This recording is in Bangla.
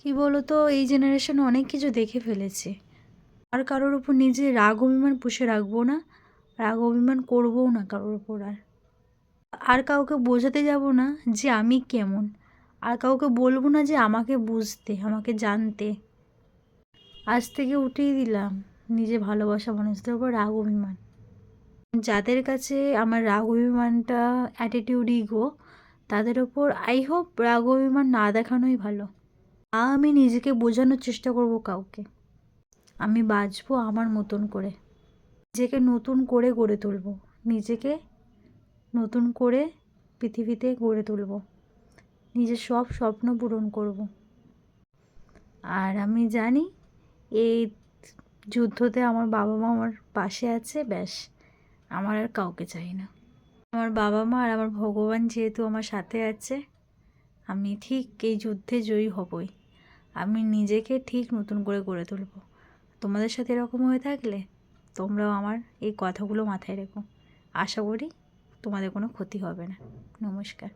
কি বলো তো, এই জেনারেশনে অনেক কিছু দেখে ফেলেছে। আর কারোর উপর নিজে রাগ অভিমান পুষে রাখবো না, রাগ অভিমান করবও না কারোর উপর। আর আর কাউকে বোঝাতে যাব না যে আমি কেমন, আর কাউকে বলবো না যে আমাকে বুঝতে, আমাকে জানতে। আজ থেকে উঠিয়ে দিলাম নিজে ভালোবাসা মানুষদের উপর রাগ অভিমান। যাদের কাছে আমার রাগ অভিমানটা অ্যাটিটিউড ইগো, তাদের ওপর আই হোপ রাগ অভিমান না দেখানোই ভালো। আমি নিজেকে বোঝানোর চেষ্টা করব কাউকে। আমি বাঁচবো আমার মতন করে, নিজেকে নতুন করে গড়ে তুলব, নিজেকে নতুন করে পৃথিবীতে গড়ে তুলব, নিজের সব স্বপ্ন পূরণ করব। আর আমি জানি এই যুদ্ধতে আমার বাবা মা আমার পাশে আছে, ব্যাস, আমার আর কাউকে চাই না। আমার বাবা মা আর আমার ভগবান যেহেতু আমার সাথে আছে, আমি ঠিক এই যুদ্ধে জয়ী হবই। আমি নিজেকে ঠিক নতুন করে গড়ে তুলব। তোমাদের সাথে এরকম হয়ে থাকলে তোমরাও আমার এই কথাগুলো মাথায় রেখো। আশা করি তোমাদের কোনো ক্ষতি হবে না। নমস্কার।